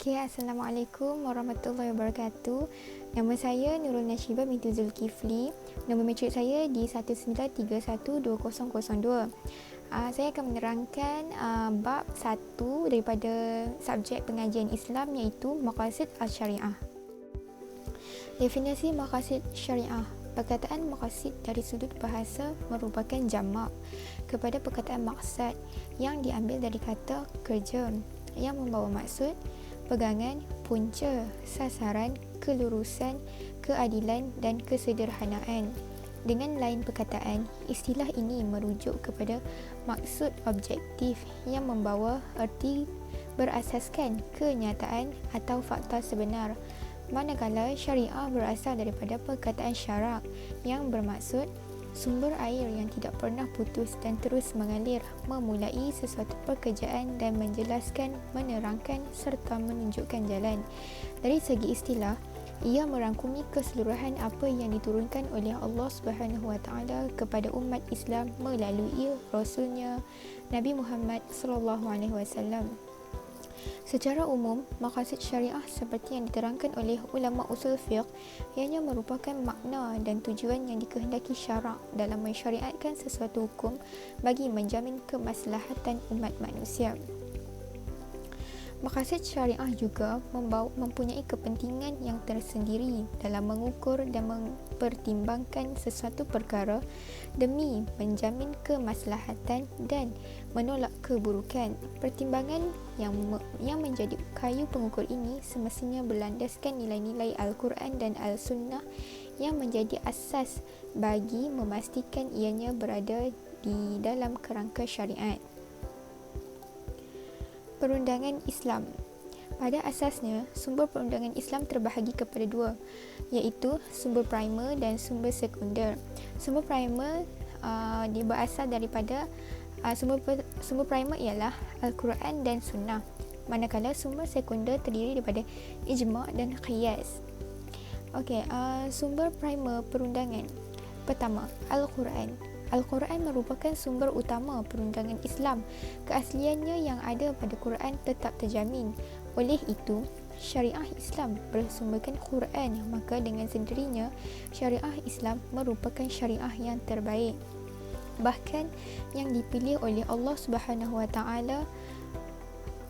Okey, Assalamualaikum warahmatullahi wabarakatuh. Nama saya Nurul Nashiba binti Zulkifli. Nombor matrik saya di 19312002. Saya akan menerangkan bab 1 daripada subjek pengajian Islam, iaitu Maqasid Al-Syariah. Definisi Maqasid Syariah. Perkataan maqasid dari sudut bahasa merupakan jamak kepada perkataan maksad yang diambil dari kata kerja yang membawa maksud, pegangan, punca, sasaran, kelurusan, keadilan dan kesederhanaan. Dengan lain perkataan, istilah ini merujuk kepada maksud objektif yang membawa erti berasaskan kenyataan atau fakta sebenar. Manakala syariah berasal daripada perkataan syarak yang bermaksud sumber air yang tidak pernah putus dan terus mengalir, memulai sesuatu pekerjaan dan menjelaskan, menerangkan serta menunjukkan jalan. Dari segi istilah, ia merangkumi keseluruhan apa yang diturunkan oleh Allah SWT kepada umat Islam melalui Rasulnya Nabi Muhammad SAW. Secara umum, maqasid syariah seperti yang diterangkan oleh ulama usul fiqh ianya merupakan makna dan tujuan yang dikehendaki syarak dalam mensyariatkan sesuatu hukum bagi menjamin kemaslahatan umat manusia. Maqasid syariah juga mempunyai kepentingan yang tersendiri dalam mengukur dan mempertimbangkan sesuatu perkara demi menjamin kemaslahatan dan menolak keburukan. Pertimbangan yang menjadi kayu pengukur ini semestinya berlandaskan nilai-nilai Al-Quran dan Al-Sunnah yang menjadi asas bagi memastikan ianya berada di dalam kerangka syariat. Perundangan Islam. Pada asasnya, sumber perundangan Islam terbahagi kepada dua, iaitu sumber primer dan sumber sekunder. Sumber primer berasal daripada sumber primer ialah Al-Quran dan Sunnah, manakala sumber sekunder terdiri daripada ijma' dan qiyas. Sumber primer perundangan. Pertama, Al-Quran. Al-Quran merupakan sumber utama perundangan Islam. Keasliannya yang ada pada Quran tetap terjamin. Oleh itu, syariah Islam bersumberkan Quran, maka dengan sendirinya syariah Islam merupakan syariah yang terbaik. Bahkan yang dipilih oleh Allah SWT,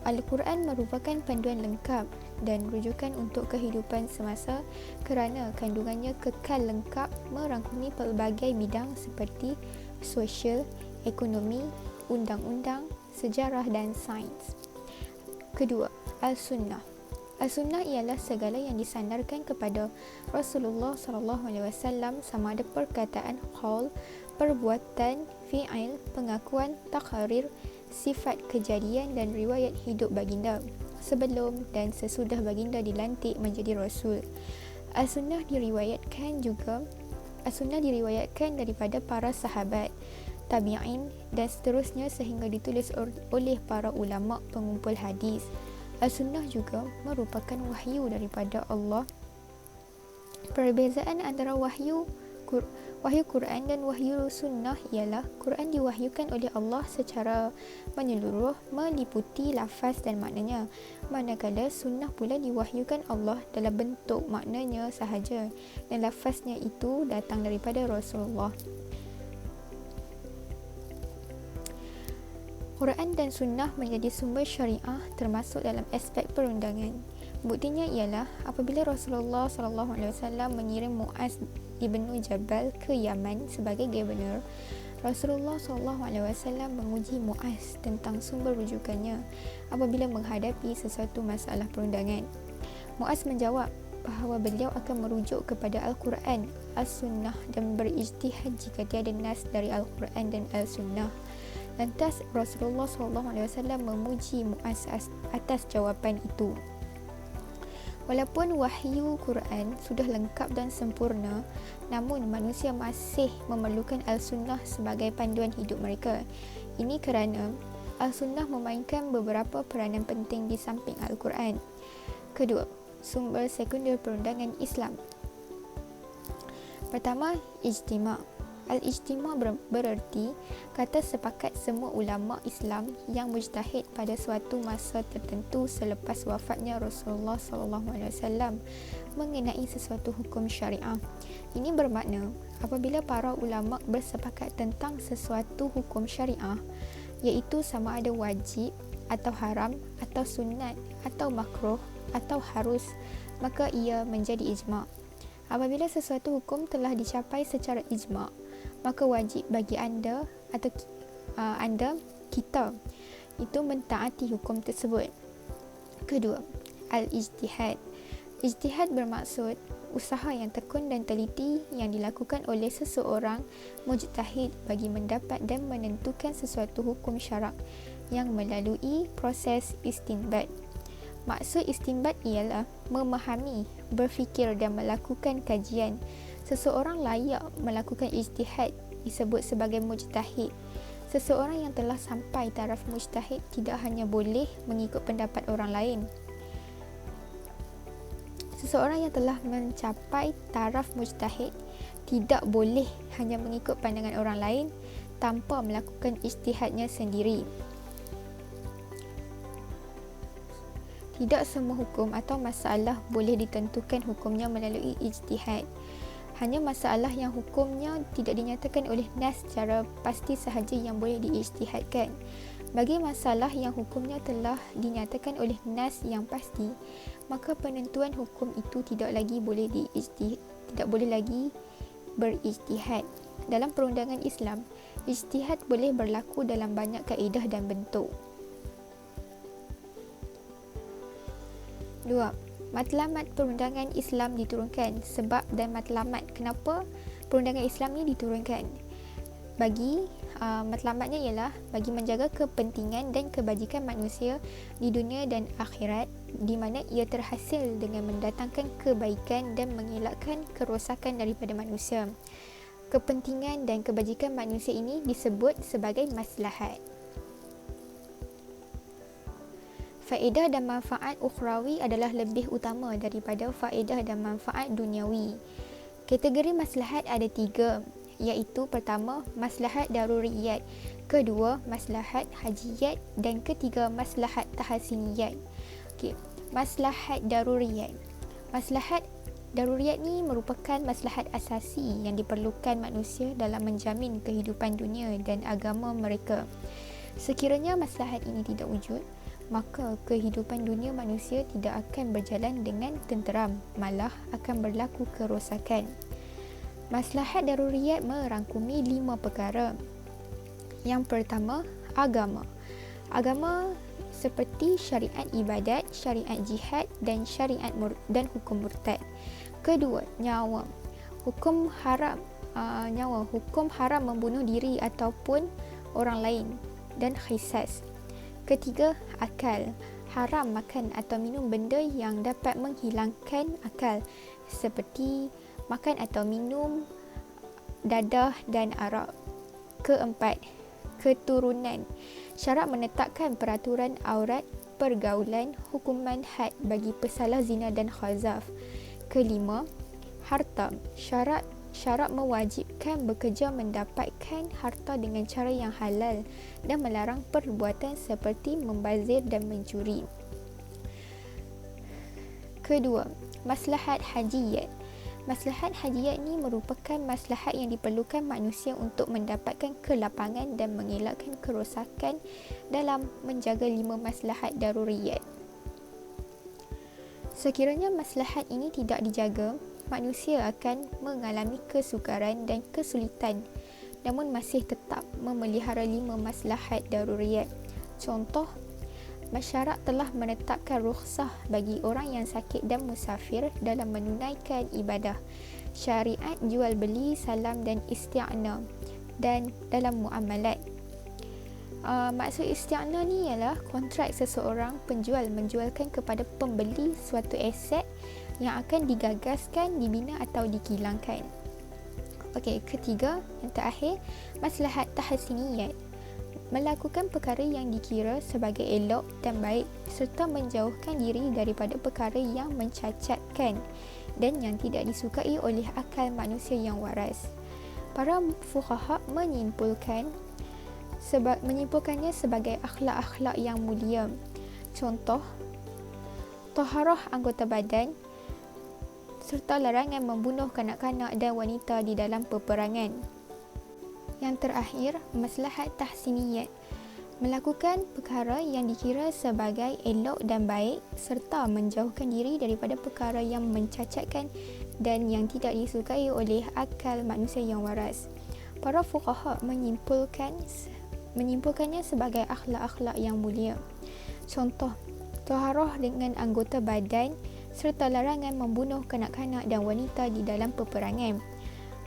Al-Quran merupakan panduan lengkap dan rujukan untuk kehidupan semasa kerana kandungannya kekal lengkap merangkumi pelbagai bidang seperti sosial, ekonomi, undang-undang, sejarah dan sains. Kedua, Al-Sunnah. Al-Sunnah ialah segala yang disandarkan kepada Rasulullah SAW sama ada perkataan qaul, perbuatan, fi'il, pengakuan, taqrir, sifat kejadian dan riwayat hidup baginda sebelum dan sesudah baginda dilantik menjadi Rasul. Al-Sunnah diriwayatkan daripada para sahabat, tabi'in dan seterusnya sehingga ditulis oleh para ulama pengumpul hadis. Al-Sunnah juga merupakan wahyu daripada Allah. Perbezaan antara wahyu Quran dan wahyu sunnah ialah Quran diwahyukan oleh Allah secara menyeluruh meliputi lafaz dan maknanya, manakala sunnah pula diwahyukan Allah dalam bentuk maknanya sahaja dan lafaznya itu datang daripada Rasulullah. Quran dan sunnah menjadi sumber syariah termasuk dalam aspek perundangan. Buktinya ialah apabila Rasulullah SAW mengirim Muaz ibnu Jabal ke Yaman sebagai gubernur, Rasulullah SAW menguji Muaz tentang sumber rujukannya apabila menghadapi sesuatu masalah perundangan. Muaz menjawab bahawa beliau akan merujuk kepada Al-Quran, Al-Sunnah dan berijtihad jika tiada nas dari Al-Quran dan Al-Sunnah. Lantas Rasulullah SAW memuji Muaz atas jawapan itu. Walaupun wahyu Quran sudah lengkap dan sempurna, namun manusia masih memerlukan Al-Sunnah sebagai panduan hidup mereka. Ini kerana Al-Sunnah memainkan beberapa peranan penting di samping Al-Quran. Kedua, sumber sekunder perundangan Islam. Pertama, ijtima'. Al-ijtima' bererti kata sepakat semua ulama Islam yang mujtahid pada suatu masa tertentu selepas wafatnya Rasulullah SAW mengenai sesuatu hukum syariah. Ini bermakna apabila para ulama bersepakat tentang sesuatu hukum syariah, iaitu sama ada wajib atau haram atau sunat atau makruh atau harus, maka ia menjadi ijma'. Apabila sesuatu hukum telah dicapai secara ijma', maka wajib bagi anda atau kita itu mentaati hukum tersebut. Kedua, al-ijtihad. Ijtihad bermaksud usaha yang tekun dan teliti yang dilakukan oleh seseorang mujtahid bagi mendapat dan menentukan sesuatu hukum syarak yang melalui proses istinbat. Maksud istinbat ialah memahami, berfikir dan melakukan kajian. Seseorang layak melakukan ijtihad disebut sebagai mujtahid. Seseorang yang telah sampai taraf mujtahid tidak hanya boleh mengikut pendapat orang lain. Seseorang yang telah mencapai taraf mujtahid tidak boleh hanya mengikut pandangan orang lain tanpa melakukan ijtihadnya sendiri. Tidak semua hukum atau masalah boleh ditentukan hukumnya melalui ijtihad. Hanya masalah yang hukumnya tidak dinyatakan oleh nas secara pasti sahaja yang boleh diijtihadkan. Bagi masalah yang hukumnya telah dinyatakan oleh nas yang pasti, maka penentuan hukum itu tidak boleh lagi berijtihad. Dalam perundangan Islam, ijtihad boleh berlaku dalam banyak kaedah dan bentuk. 2. Matlamat perundangan Islam diturunkan. Sebab dan matlamat kenapa perundangan Islam ni diturunkan? Matlamatnya ialah bagi menjaga kepentingan dan kebajikan manusia di dunia dan akhirat, di mana ia terhasil dengan mendatangkan kebaikan dan mengelakkan kerosakan daripada manusia. Kepentingan dan kebajikan manusia ini disebut sebagai maslahat. Faedah dan manfaat ukhrawi adalah lebih utama daripada faedah dan manfaat duniawi. Kategori maslahat ada 3, iaitu pertama, maslahat daruriyat, kedua, maslahat hajiyat dan ketiga, maslahat tahsiniyat. Maslahat daruriyat. Maslahat daruriyat ni merupakan maslahat asasi yang diperlukan manusia dalam menjamin kehidupan dunia dan agama mereka. Sekiranya maslahat ini tidak wujud, maka kehidupan dunia manusia tidak akan berjalan dengan tenteram, malah akan berlaku kerosakan. Maslahat daruriyat merangkumi 5 perkara. Yang pertama, agama. Agama seperti syariat ibadat, syariat jihad dan dan hukum murtad. Kedua, nyawa. Hukum haram membunuh diri ataupun orang lain dan qisas. Ketiga, akal. Haram makan atau minum benda yang dapat menghilangkan akal, seperti makan atau minum dadah dan arak. Keempat, keturunan. Syarak menetapkan peraturan aurat, pergaulan, hukuman had bagi pesalah zina dan khazaf. Kelima, harta. Syarak mewajibkan bekerja mendapatkan harta dengan cara yang halal dan melarang perbuatan seperti membazir dan mencuri. Kedua, maslahat hajiyat. Maslahat hajiyat ini merupakan maslahat yang diperlukan manusia untuk mendapatkan kelapangan dan mengelakkan kerosakan dalam menjaga 5 maslahat daruriyat. Sekiranya maslahat ini tidak dijaga, manusia akan mengalami kesukaran dan kesulitan, namun masih tetap memelihara 5 maslahat daruriyat. Contoh, masyarakat telah menetapkan rukhsah bagi orang yang sakit dan musafir dalam menunaikan ibadah, syariat jual beli, salam dan isti'anah dan dalam muamalat. Maksud isti'anah ni ialah kontrak seseorang penjual menjualkan kepada pembeli suatu aset yang akan digagaskan, dibina atau dikilangkan. Ketiga, yang terakhir, maslahat tahsiniyat. Melakukan perkara yang dikira sebagai elok dan baik serta menjauhkan diri daripada perkara yang mencacatkan dan yang tidak disukai oleh akal manusia yang waras. Para fuqaha menyimpulkannya sebagai akhlak-akhlak yang mulia. Contoh, taharah anggota badan serta larangan membunuh kanak-kanak dan wanita di dalam peperangan. Yang terakhir, maslahat tahsiniyat, melakukan perkara yang dikira sebagai elok dan baik serta menjauhkan diri daripada perkara yang mencacatkan dan yang tidak disukai oleh akal manusia yang waras. Para fuqaha menyimpulkannya sebagai akhlak-akhlak yang mulia. Contoh, taharah dengan anggota badan serta larangan membunuh kanak-kanak dan wanita di dalam peperangan.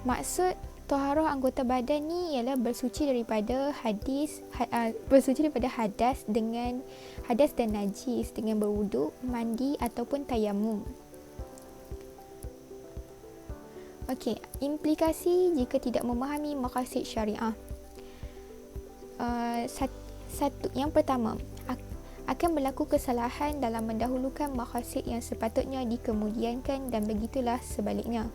Maksud taharah anggota badan ni ialah bersuci daripada hadas dan najis dengan berwuduk, mandi ataupun tayamum. Okey, implikasi jika tidak memahami maqasid syariah. Yang pertama, akan berlaku kesalahan dalam mendahulukan maqasid yang sepatutnya dikemudiankan dan begitulah sebaliknya.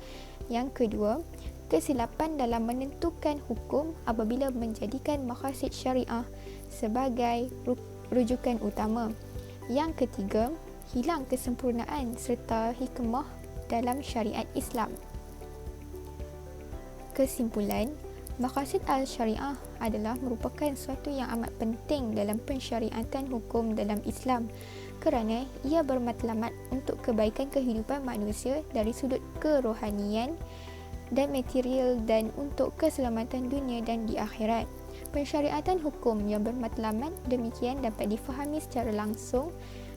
Yang kedua, kesilapan dalam menentukan hukum apabila menjadikan maqasid syariah sebagai rujukan utama. Yang ketiga, hilang kesempurnaan serta hikmah dalam syariat Islam. Kesimpulan, maqasid al-syariah adalah merupakan suatu yang amat penting dalam pensyariatan hukum dalam Islam kerana ia bermatlamat untuk kebaikan kehidupan manusia dari sudut kerohanian dan material dan untuk keselamatan dunia dan di akhirat. Pensyariatan hukum yang bermatlamat demikian dapat difahami secara langsung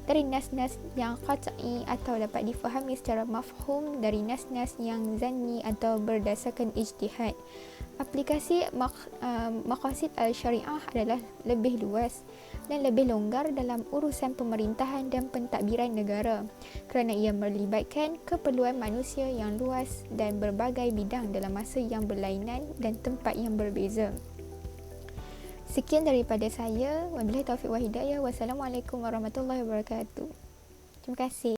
dari nas-nas yang qat'i atau dapat difahami secara mafhum dari nas-nas yang zanni atau berdasarkan ijtihad. Aplikasi maqasid al-syariah adalah lebih luas dan lebih longgar dalam urusan pemerintahan dan pentadbiran negara kerana ia melibatkan keperluan manusia yang luas dan berbagai bidang dalam masa yang berlainan dan tempat yang berbeza. Sekian daripada saya. Wabillahi taufiq wa hidayah. Wassalamualaikum warahmatullahi wabarakatuh. Terima kasih.